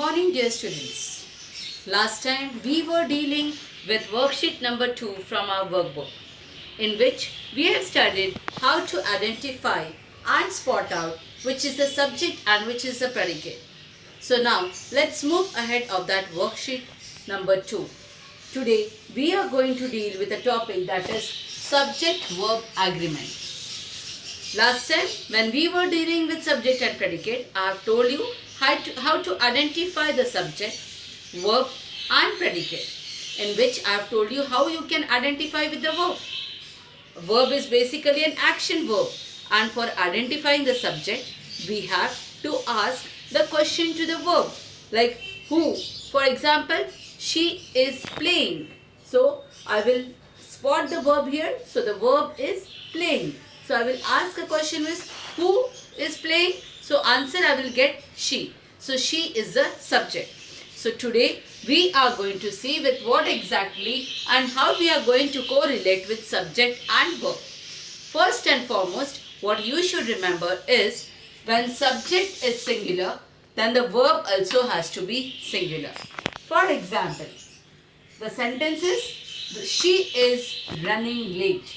morning, dear students. Last time we were dealing with worksheet number 2 from our workbook, in which we have studied how to identify and spot out which is the subject and which is the predicate. So now let's move ahead of that worksheet number 2. Today we are going to deal with a topic that is subject-verb agreement. Last time when we were dealing with subject and predicate, I have told you how to identify the subject, verb and predicate, in which I have told you how you can identify with the verb. A verb is basically an action verb, and for identifying the subject we have to ask the question to the verb, like who. For example, she is playing. So I will spot the verb here. So the verb is playing. So I will ask a question with who is playing. So answer I will get she. So she is the subject. So today we are going to see with what exactly and how we are going to correlate with subject and verb. First and foremost, what you should remember is when subject is singular, then the verb also has to be singular. For example, the sentence is she is running late.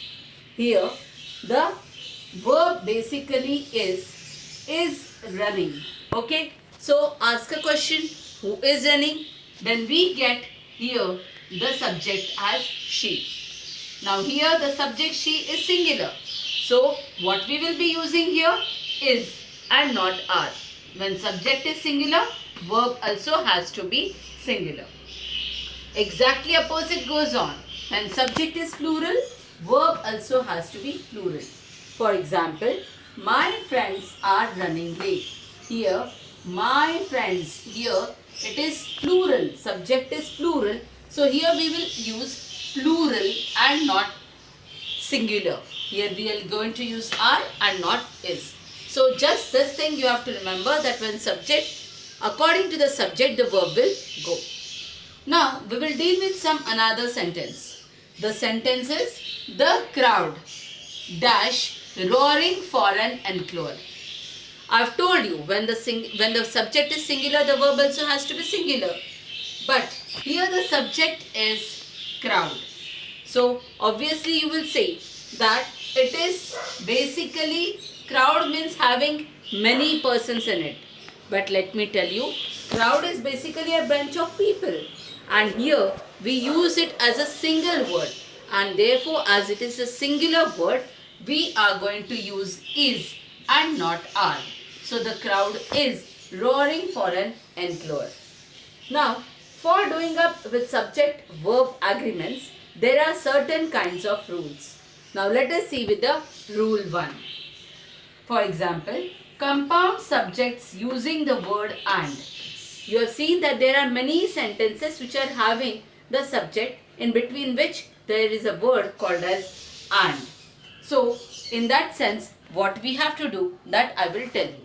Here the verb basically is running. Okay, so ask a question, who is running? Then we get here the subject as she. Now here the subject she is singular. So what we will be using here is and not are. When subject is singular, verb also has to be singular. Exactly opposite goes on. When subject is plural, verb also has to be plural. For example, my friends are running late. Here, my friends, here it is plural. Subject is plural. So here we will use plural and not singular. Here we are going to use are and not is. So just this thing you have to remember, that when subject, according to the subject, the verb will go. Now we will deal with some another sentence. The sentence is the crowd dash roaring for an encore. I have told you when the subject is singular, the verb also has to be singular. But here the subject is crowd. So obviously you will say that it is basically, crowd means having many persons in it. But let me tell you, crowd is basically a bunch of people. And here we use it as a single word. And therefore as it is a singular word, we are going to use is and not are. So the crowd is roaring for an encore. Now, for doing up with subject-verb agreements, there are certain kinds of rules. Now let us see with the rule 1. For example, compound subjects using the word and. You have seen that there are many sentences which are having the subject, in between which there is a word called as and. So in that sense, what we have to do, that I will tell you.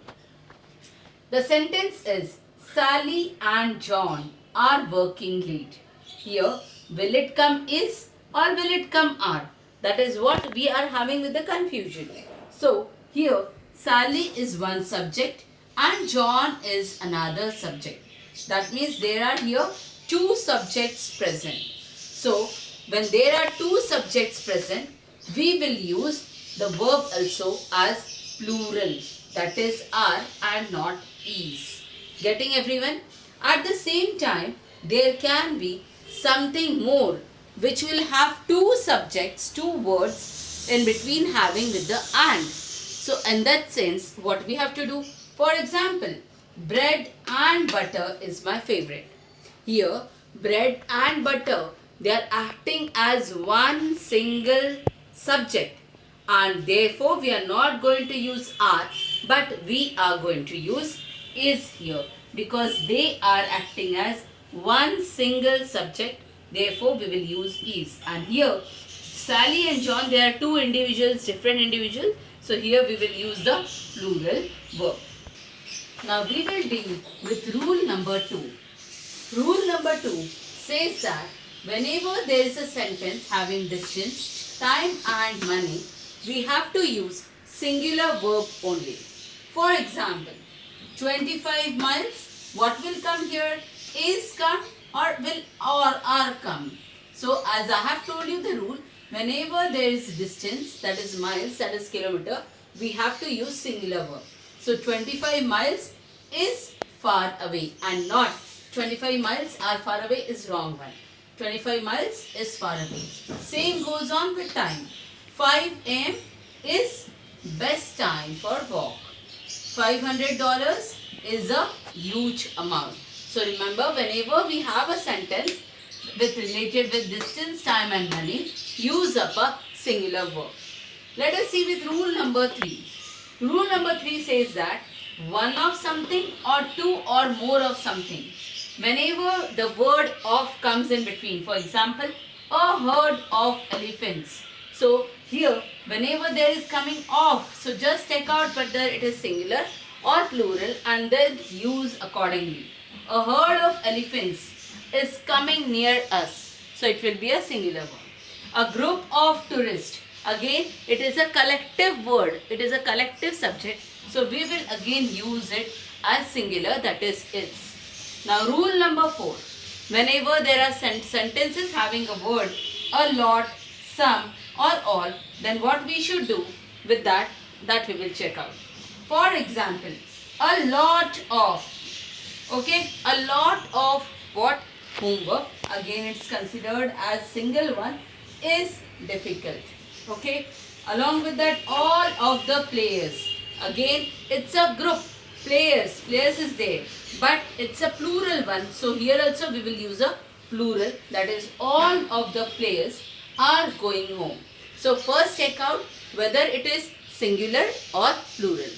The sentence is Sally and John are working late. Here, will it come is or will it come are? That is what we are having with the confusion. So here, Sally is one subject and John is another subject. That means there are here two subjects present. So when there are two subjects present, we will use the verb also as plural. That is are and not is. Getting everyone? At the same time, there can be something more which will have two subjects, two words in between having with the and. So in that sense, what we have to do? For example, bread and butter is my favorite. Here, bread and butter, they are acting as one single subject. And therefore, we are not going to use are, but we are going to use is here, because they are acting as one single subject. Therefore, we will use is. And here, Sally and John, they are two individuals, different individuals. So here we will use the plural verb. Now we will deal with rule number 2. Rule number 2 says that whenever there is a sentence having distance, time and money, we have to use singular verb only. For example, 25 miles What will come here? Is come or will or are come. So as I have told you the rule, whenever there is distance, that is miles, that is kilometer, we have to use singular verb. So 25 miles is far away and not 25 miles are far away is wrong one. 25 miles is far away. Same goes on with time. 5 am is best time for walk. $500 is a huge amount. So remember, whenever we have a sentence related with distance, time and money, use up a singular verb. Let us see with rule number 3. Rule number 3 says that one of something or two or more of something. Whenever the word of comes in between, for example, a herd of elephants. So here, whenever there is coming of, so just take out whether it is singular or plural and then use accordingly. A herd of elephants is coming near us. So it will be a singular word. A group of tourists. Again, it is a collective word. It is a collective subject. So we will again use it as singular, that is its. Now rule number 4. Whenever there are sentences having a word, a lot, some or all, then what we should do with that we will check out. For example, a lot of. Okay, a lot of what? Homework. Again, it's considered as single one is difficult. Okay, along with that, all of the players. Again, it's a group. Players is there, but it's a plural one. So here also we will use a plural, that is all of the players are going home. So first check out whether it is singular or plural.